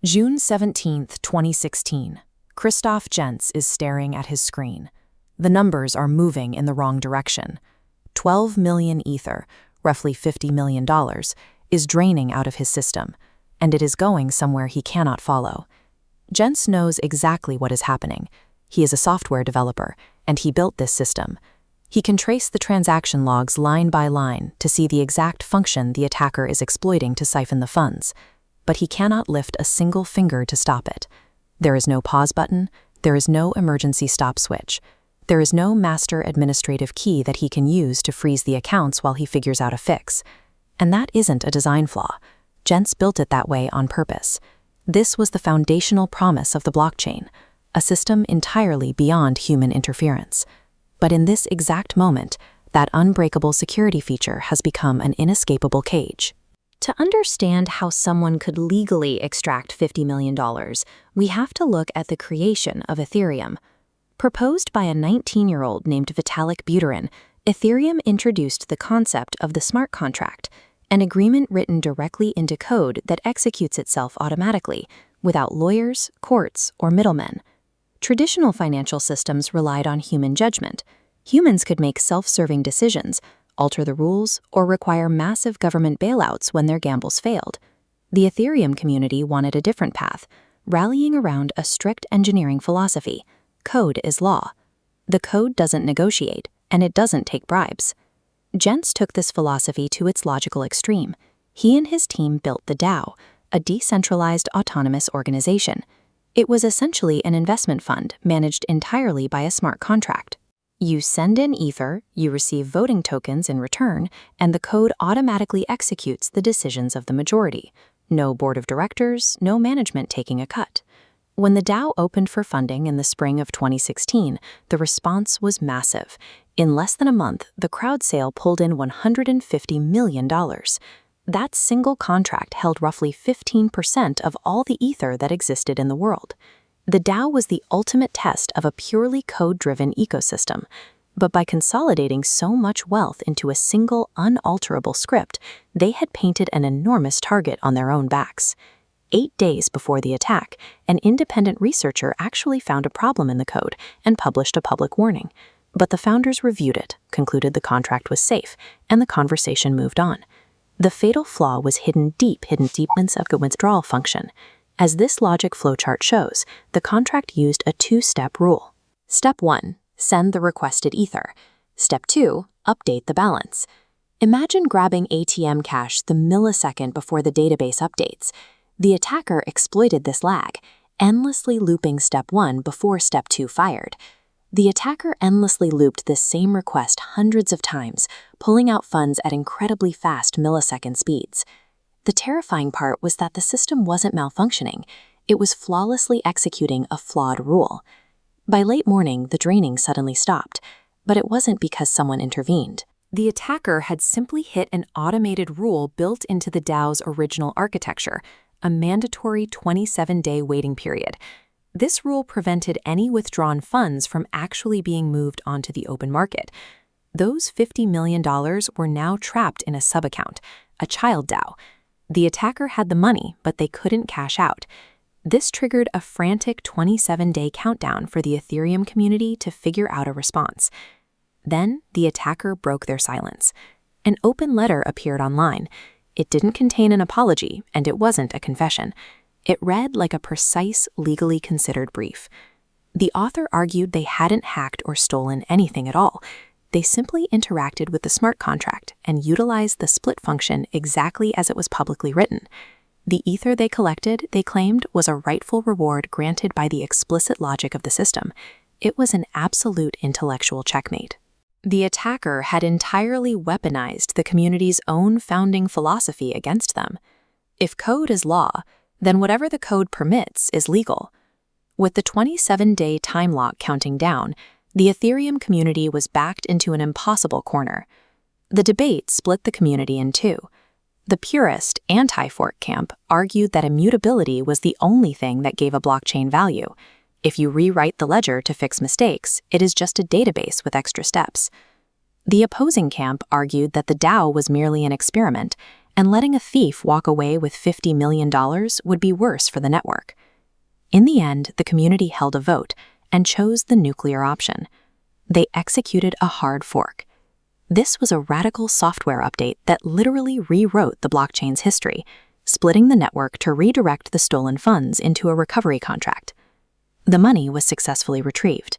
June 17, 2016. Christoph Gentz is staring at his screen. The numbers are moving in the wrong direction. 12 million Ether, roughly $50 million, is draining out of his system, and it is going somewhere he cannot follow. Gentz knows exactly what is happening. He is a software developer, and he built this system. He can trace the transaction logs line by line to see the exact function the attacker is exploiting to siphon the funds. But he cannot lift a single finger to stop it. There is no pause button, there is no emergency stop switch. There is no master administrative key that he can use to freeze the accounts while he figures out a fix. And that isn't a design flaw. Gentz built it that way on purpose. This was the foundational promise of the blockchain, a system entirely beyond human interference. But in this exact moment, that unbreakable security feature has become an inescapable cage. To understand how someone could legally extract $50 million, we have to look at the creation of Ethereum. Proposed by a 19-year-old named Vitalik Buterin, Ethereum introduced the concept of the smart contract, an agreement written directly into code that executes itself automatically, without lawyers, courts, or middlemen. Traditional financial systems relied on human judgment. Humans could make self-serving decisions, alter the rules, or require massive government bailouts when their gambles failed. The Ethereum community wanted a different path, rallying around a strict engineering philosophy. Code is law. The code doesn't negotiate, and it doesn't take bribes. Gentz took this philosophy to its logical extreme. He and his team built the DAO, a decentralized autonomous organization. It was essentially an investment fund managed entirely by a smart contract. You send in Ether, you receive voting tokens in return, and the code automatically executes the decisions of the majority. No board of directors, no management taking a cut. When the DAO opened for funding in the spring of 2016, the response was massive. In less than a month, the crowd sale pulled in $150 million. That single contract held roughly 15% of all the Ether that existed in the world. The DAO was the ultimate test of a purely code-driven ecosystem, but by consolidating so much wealth into a single, unalterable script, they had painted an enormous target on their own backs. 8 days before the attack, an independent researcher actually found a problem in the code and published a public warning. But the founders reviewed it, concluded the contract was safe, and the conversation moved on. The fatal flaw was hidden deep in the withdrawal function. As this logic flowchart shows, the contract used a two-step rule. Step 1, send the requested Ether. Step 2, update the balance. Imagine grabbing ATM cash the millisecond before the database updates. The attacker exploited this lag, endlessly looping Step 1 before Step 2 fired. The attacker endlessly looped this same request hundreds of times, pulling out funds at incredibly fast millisecond speeds. The terrifying part was that the system wasn't malfunctioning. It was flawlessly executing a flawed rule. By late morning, the draining suddenly stopped, but it wasn't because someone intervened. The attacker had simply hit an automated rule built into the DAO's original architecture, a mandatory 27-day waiting period. This rule prevented any withdrawn funds from actually being moved onto the open market. Those $50 million were now trapped in a sub-account, a child DAO. The attacker had the money, but they couldn't cash out. This triggered a frantic 27-day countdown for the Ethereum community to figure out a response. Then, the attacker broke their silence. An open letter appeared online. It didn't contain an apology, and it wasn't a confession. It read like a precise, legally considered brief. The author argued they hadn't hacked or stolen anything at all. They simply interacted with the smart contract and utilized the split function exactly as it was publicly written. The Ether they collected, they claimed, was a rightful reward granted by the explicit logic of the system. It was an absolute intellectual checkmate. The attacker had entirely weaponized the community's own founding philosophy against them. If code is law, then whatever the code permits is legal. With the 27-day time lock counting down, the Ethereum community was backed into an impossible corner. The debate split the community in two. The purist, anti-fork camp argued that immutability was the only thing that gave a blockchain value. If you rewrite the ledger to fix mistakes, it is just a database with extra steps. The opposing camp argued that the DAO was merely an experiment, and letting a thief walk away with $50 million would be worse for the network. In the end, the community held a vote and chose the nuclear option. They executed a hard fork. This was a radical software update that literally rewrote the blockchain's history, splitting the network to redirect the stolen funds into a recovery contract. The money was successfully retrieved.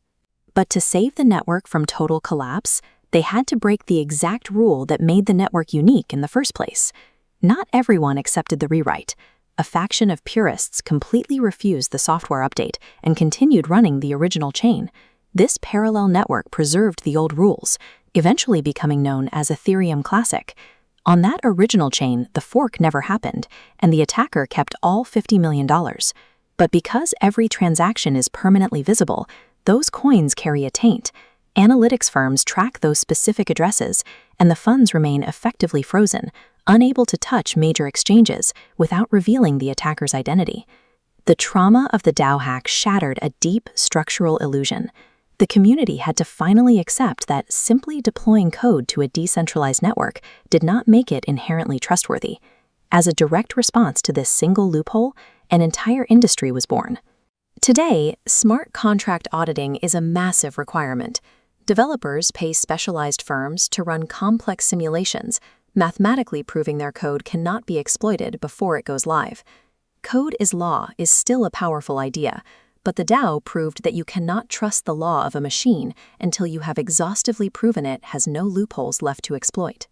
But to save the network from total collapse, they had to break the exact rule that made the network unique in the first place. Not everyone accepted the rewrite. A faction of purists completely refused the software update and continued running the original chain. This parallel network preserved the old rules, eventually becoming known as Ethereum Classic. On that original chain, the fork never happened, and the attacker kept all $50 million. But because every transaction is permanently visible, those coins carry a taint. Analytics firms track those specific addresses, and the funds remain effectively frozen, unable to touch major exchanges without revealing the attacker's identity. The trauma of the DAO hack shattered a deep structural illusion. The community had to finally accept that simply deploying code to a decentralized network did not make it inherently trustworthy. As a direct response to this single loophole, an entire industry was born. Today, smart contract auditing is a massive requirement. Developers pay specialized firms to run complex simulations, mathematically proving their code cannot be exploited before it goes live. Code is law is still a powerful idea, but the DAO proved that you cannot trust the law of a machine until you have exhaustively proven it has no loopholes left to exploit.